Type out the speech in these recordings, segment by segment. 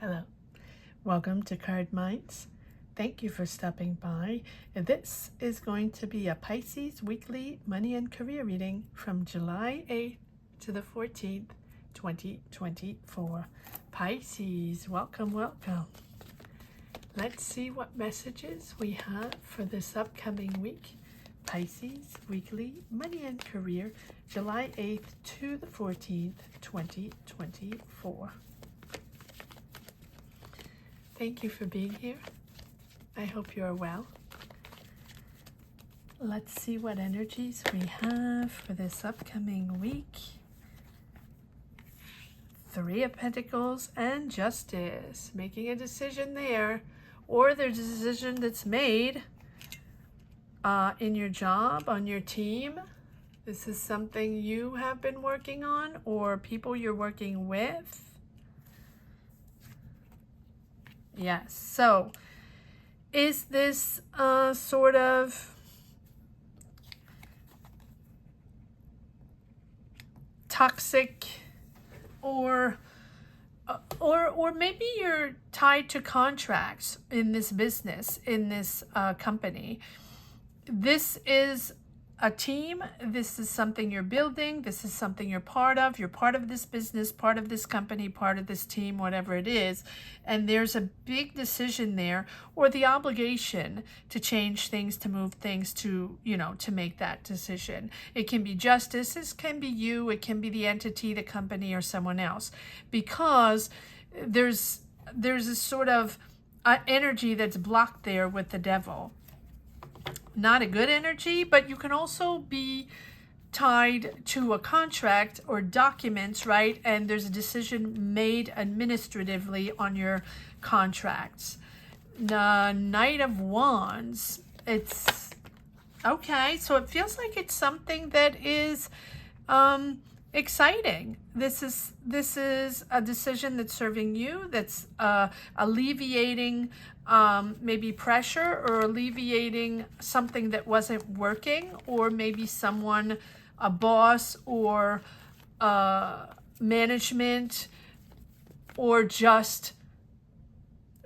Hello, welcome to Card Minds. Thank you for stopping by. This is going to be a Pisces weekly money and career reading from July 8th to the 14th, 2024. Pisces, welcome, welcome. Let's see what messages we have for this upcoming week. Pisces weekly money and career, July 8th to the 14th, 2024. Thank you for being here. I hope you're well. Let's see what energies we have for this upcoming week. Three of Pentacles and Justice. Making a decision there, or the decision that's made in your job, on your team. This is something you have been working on, or people you're working with. Yes, so is this sort of toxic, or maybe you're tied to contracts in this business, in this company. This is a team. This is something you're building. This is something you're part of. You're part of this business, part of this company, part of this team, whatever it is. And there's a big decision there, or the obligation to change things, to move things, to, to make that decision. It can be justice. This can be you. It can be the entity, the company, or someone else. Because there's a sort of energy that's blocked there with the devil. Not a good energy, but you can also be tied to a contract or documents, right? And there's a decision made administratively on your contracts. The Knight of Wands, it's okay. So it feels like it's something that is exciting. This is a decision that's serving you, that's alleviating maybe pressure, or alleviating something that wasn't working, or maybe someone, a boss, or management, or just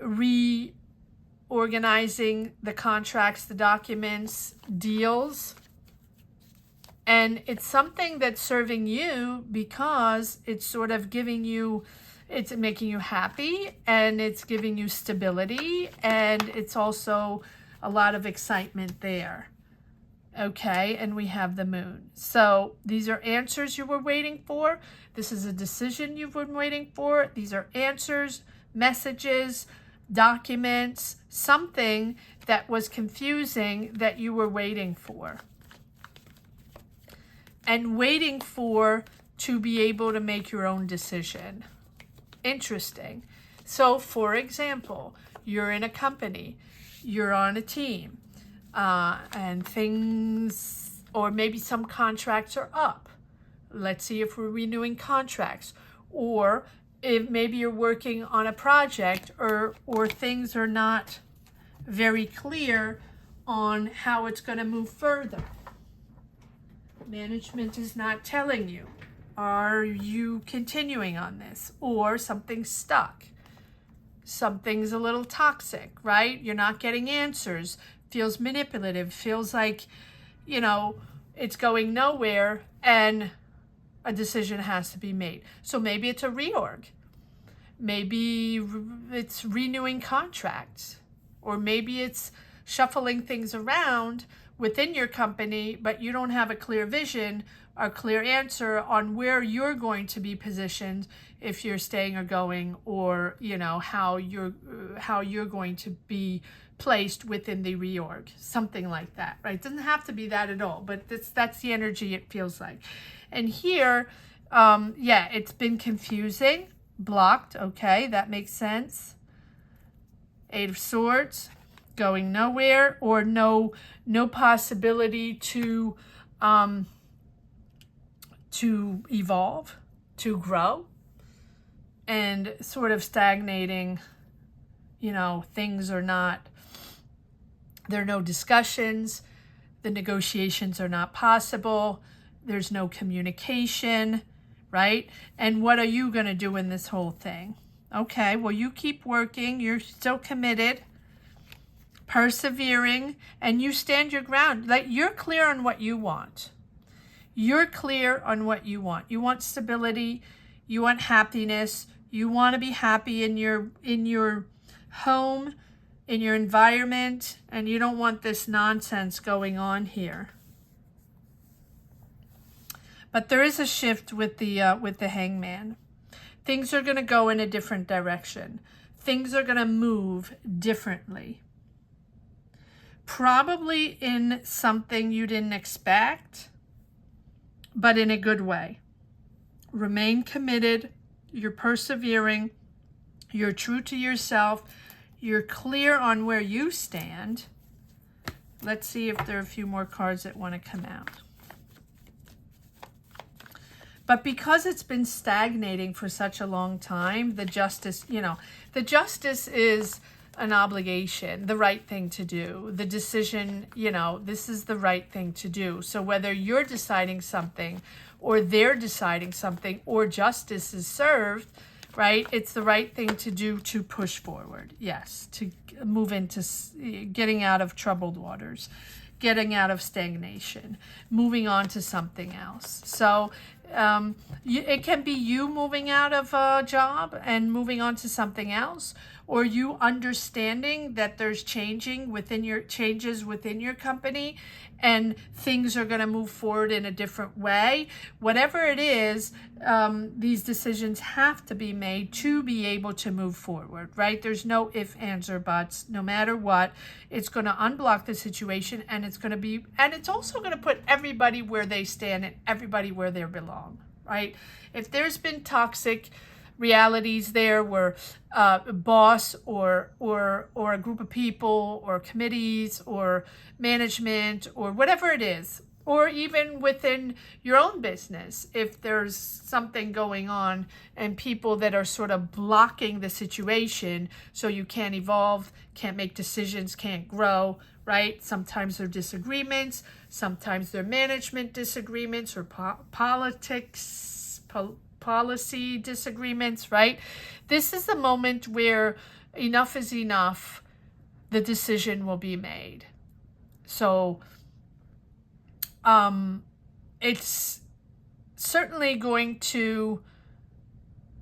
reorganizing the contracts, the documents, deals. And it's something that's serving you because it's sort of giving you, it's making you happy, and it's giving you stability, and it's also a lot of excitement there. Okay, and we have the moon. So these are answers you were waiting for. This is a decision you've been waiting for. These are answers, messages, documents, something that was confusing that you were waiting for. And waiting for to be able to make your own decision. Interesting. So, for example, you're in a company, you're on a team, and things, or maybe some contracts are up. Let's see if we're renewing contracts, or if maybe you're working on a project, or things are not very clear on how it's going to move further. Management is not telling you. Are you continuing on this? Or something's stuck. Something's a little toxic, right? You're not getting answers. Feels manipulative. Feels like, it's going nowhere, and a decision has to be made. So maybe it's a reorg. Maybe it's renewing contracts. Or maybe it's shuffling things around within your company, but you don't have a clear vision, a clear answer on where you're going to be positioned, if you're staying or going, or how you're going to be placed within the reorg, something like that, right? It doesn't have to be that at all, but that's the energy it feels like. And here, it's been confusing, blocked. Okay, that makes sense. Eight of Swords. Going nowhere, or no possibility to evolve, to grow, and sort of stagnating. Things are not, there are no discussions, the negotiations are not possible, there's no communication, right? And what are you going to do in this whole thing? Okay, well, you keep working. You're still committed, persevering, and you stand your ground. Like, you're clear on what you want. You're clear on what you want. You want stability. You want happiness. You want to be happy in your home, in your environment, and you don't want this nonsense going on here. But there is a shift with the Hangman. Things are going to go in a different direction. Things are going to move differently. Probably in something you didn't expect, but in a good way. Remain committed. You're persevering. You're true to yourself. You're clear on where you stand. Let's see if there are a few more cards that want to come out. But because it's been stagnating for such a long time, the justice, the justice is an obligation, the right thing to do. The decision, this is the right thing to do. So whether you're deciding something or they're deciding something or justice is served, right? It's the right thing to do to push forward. Yes, to move into getting out of troubled waters, getting out of stagnation, moving on to something else. So it can be you moving out of a job and moving on to something else, or you understanding that there's changes within your company and things are going to move forward in a different way. Whatever it is, these decisions have to be made to be able to move forward, right? There's no ifs, ands, or buts. No matter what, it's going to unblock the situation, and it's also going to put everybody where they stand and everybody where they belong, right? If there's been toxic realities there where a boss or a group of people or committees or management or whatever it is, or even within your own business, if there's something going on and people that are sort of blocking the situation so you can't evolve, can't make decisions, can't grow, right? Sometimes they're disagreements, sometimes they're management disagreements or policy disagreements, right? This is the moment where enough is enough. The decision will be made. So it's certainly going to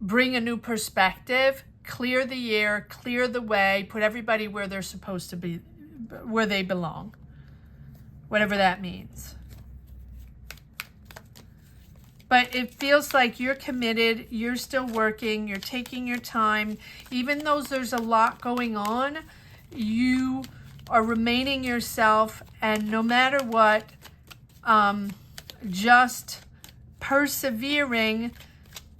bring a new perspective, clear the air, clear the way, put everybody where they're supposed to be, where they belong, whatever that means. But it feels like you're committed, you're still working, you're taking your time. Even though there's a lot going on, you are remaining yourself, and no matter what, just persevering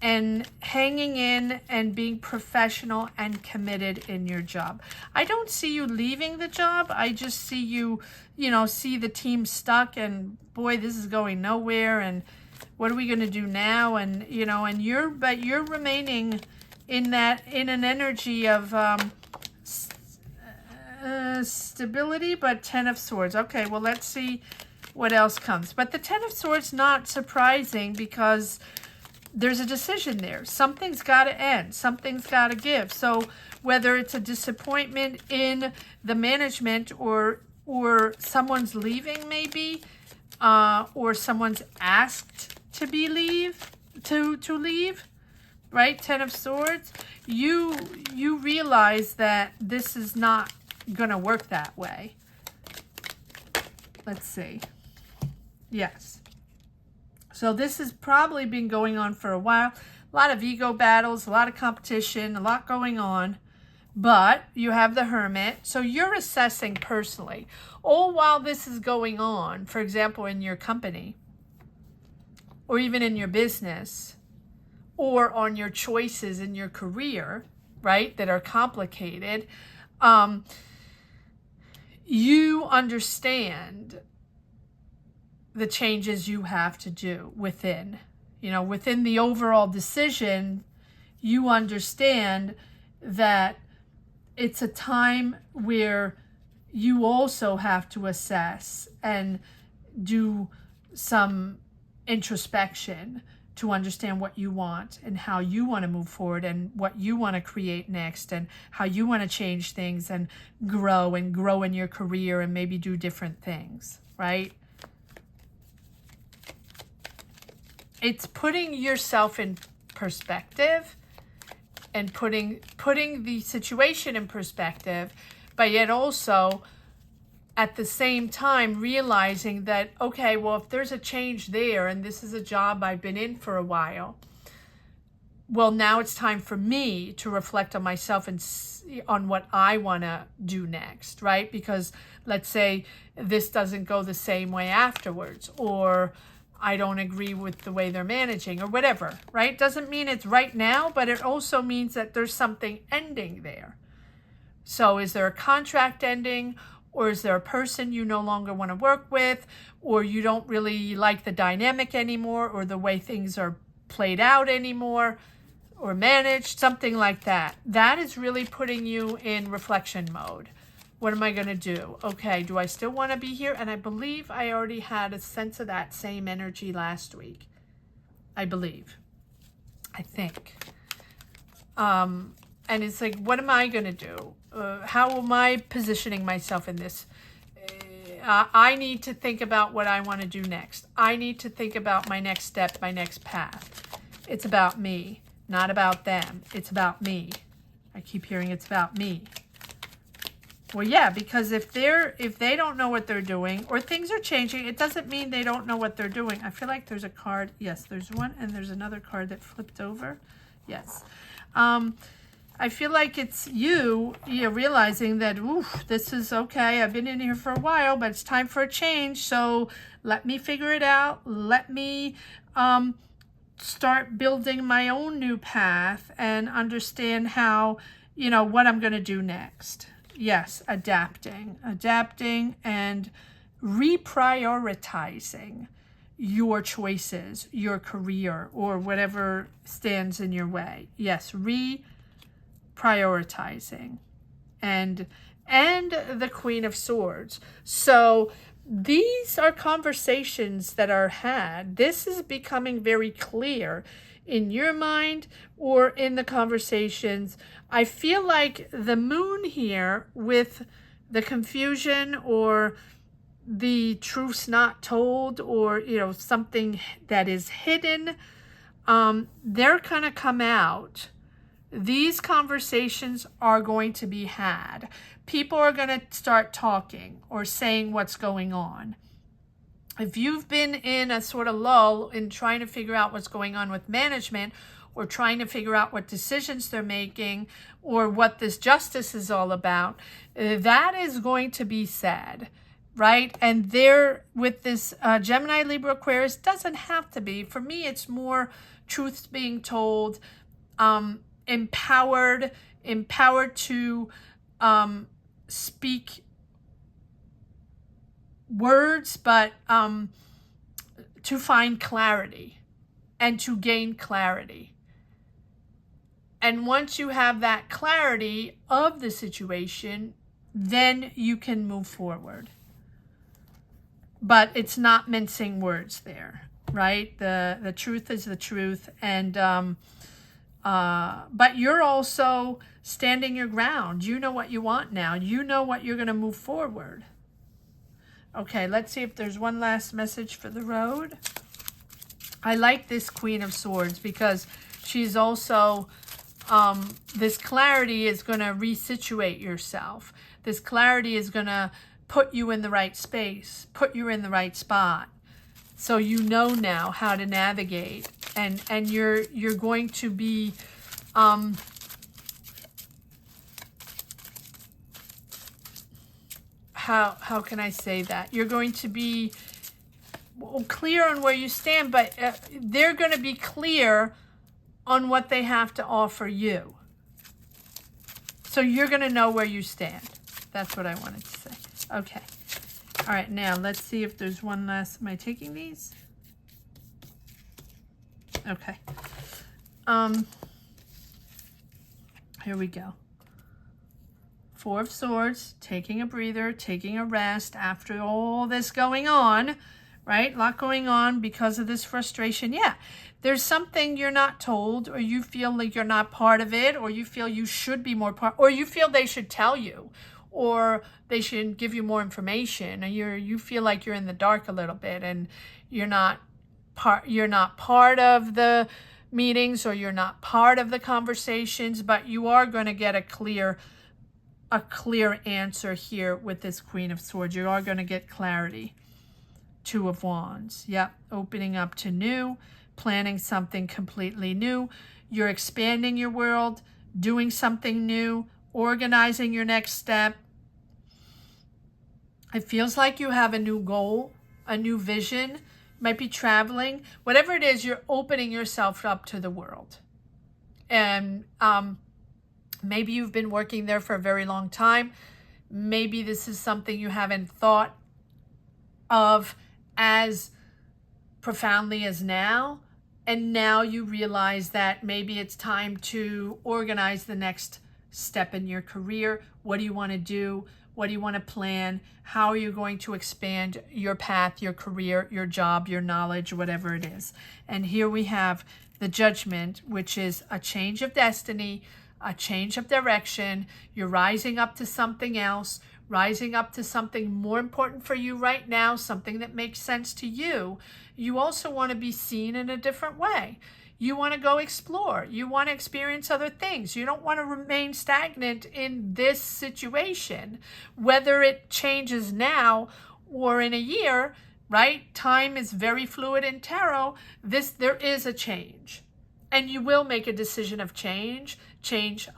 and hanging in and being professional and committed in your job. I don't see you leaving the job. I just see you, see the team stuck and boy, this is going nowhere and what are we going to do now? And, you're remaining in an energy of stability, but 10 of Swords. Okay, well, let's see what else comes. But the 10 of Swords, not surprising because there's a decision there. Something's got to end. Something's got to give. So whether it's a disappointment in the management or someone's leaving maybe, or someone's asked to leave, right? 10 of Swords. You realize that this is not going to work that way. Let's see. Yes. So this has probably been going on for a while. A lot of ego battles, a lot of competition, a lot going on. But you have the Hermit. So you're assessing personally. All while this is going on, for example, in your company, or even in your business, or on your choices in your career, right, that are complicated, you understand the changes you have to do within the overall decision. You understand that it's a time where you also have to assess and do some introspection to understand what you want and how you want to move forward and what you want to create next and how you want to change things and grow in your career and maybe do different things, right? It's putting yourself in perspective and putting the situation in perspective, but yet also at the same time realizing that, okay, well, if there's a change there and this is a job I've been in for a while, well, now it's time for me to reflect on myself and on what I want to do next, right? Because let's say this doesn't go the same way afterwards, or I don't agree with the way they're managing or whatever, right? Doesn't mean it's right now, but it also means that there's something ending there. So is there a contract ending, or is there a person you no longer want to work with, or you don't really like the dynamic anymore, or the way things are played out anymore or managed, something like that. That is really putting you in reflection mode. What am I going to do? Okay, do I still want to be here? And I believe I already had a sense of that same energy last week. I believe. I think. And it's like, what am I going to do? How am I positioning myself in this? I need to think about what I want to do next. I need to think about my next step, my next path. It's about me, not about them. It's about me. I keep hearing it's about me. Well, yeah, because if they don't know what they're doing or things are changing, it doesn't mean they don't know what they're doing. I feel like there's a card. Yes, there's one, and there's another card that flipped over. Yes. I feel like it's you realizing that, oof, this is okay. I've been in here for a while, but it's time for a change. So let me figure it out. Let me start building my own new path and understand how, what I'm going to do next. Yes, adapting and reprioritizing your choices, your career, or whatever stands in your way. Yes, reprioritizing. And the Queen of Swords. So these are conversations that are had. This is becoming very clear in your mind or in the conversations. I feel like the moon here with the confusion or the truths not told, or something that is hidden, they're going to come out. These conversations are going to be had. People are going to start talking or saying what's going on. If you've been in a sort of lull in trying to figure out what's going on with management, or trying to figure out what decisions they're making, or what this justice is all about, that is going to be said, right? And there, with this Gemini, Libra, Aquarius, doesn't have to be. For me, it's more truths being told, empowered to speak words, but to find clarity and to gain clarity. And once you have that clarity of the situation, then you can move forward. But it's not mincing words there, right? The truth is the truth. And but you're also standing your ground. You know what you want now. You know what you're going to move forward. Okay, let's see if there's one last message for the road. I like this Queen of Swords because she's also, this clarity is going to resituate yourself. This clarity is going to put you in the right space, put you in the right spot. So you know now how to navigate, and you're going to be how can I say that? You're going to be clear on where you stand, but they're going to be clear on what they have to offer you. So you're going to know where you stand. That's what I wanted to say. Okay. All right, now let's see if there's one last. Am I taking these? Okay. Here we go. Four of Swords, taking a breather, taking a rest after all this going on, right? A lot going on because of this frustration. Yeah, there's something you're not told, or you feel like you're not part of it, or you feel you should be more part, or you feel they should tell you, or they should give you more information, or you feel like you're in the dark a little bit, and you're not part of the meetings, or you're not part of the conversations, but you are going to get a clear answer here with this Queen of Swords. You are going to get clarity. Two of Wands. Yep. Opening up to new, planning something completely new. You're expanding your world, doing something new, organizing your next step. It feels like you have a new goal, a new vision. Might be traveling. Whatever it is, you're opening yourself up to the world. And maybe you've been working there for a very long time. Maybe this is something you haven't thought of as profoundly as now. And now you realize that maybe it's time to organize the next step in your career. What do you want to do? What do you want to plan? How are you going to expand your path, your career, your job, your knowledge, whatever it is? And here we have the Judgment, which is a change of destiny, a change of direction. You're rising up to something else, rising up to something more important for you right now, something that makes sense to you. You also want to be seen in a different way. You want to go explore. You want to experience other things. You don't want to remain stagnant in this situation, whether it changes now or in a year, right? Time is very fluid in tarot. There is a change, and you will make a decision of change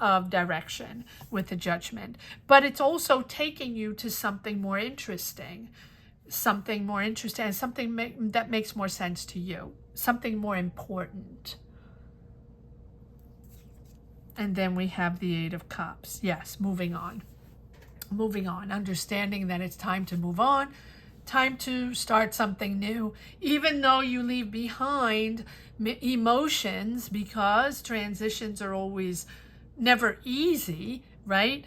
of direction with the Judgment. But it's also taking you to something more interesting, and something that makes more sense to you, something more important. And then we have the Eight of Cups. Yes, moving on, understanding that it's time to move on, time to start something new, even though you leave behind emotions, because transitions are always never easy, right?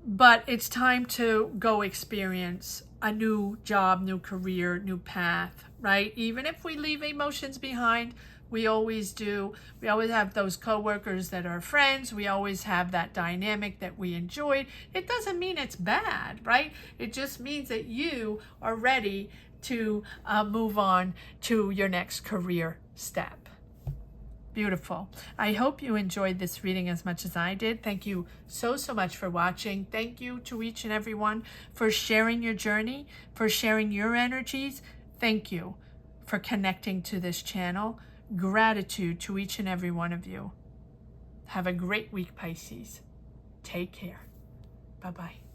But it's time to go experience a new job, new career, new path, right? Even if we leave emotions behind, we always do. We always have those coworkers that are friends. We always have that dynamic that we enjoyed. It doesn't mean it's bad, right? It just means that you are ready to move on to your next career step. Beautiful. I hope you enjoyed this reading as much as I did. Thank you so much for watching. Thank you to each and every one for sharing your journey, for sharing your energies. Thank you for connecting to this channel. Gratitude to each and every one of you. Have a great week, Pisces. Take care. Bye-bye.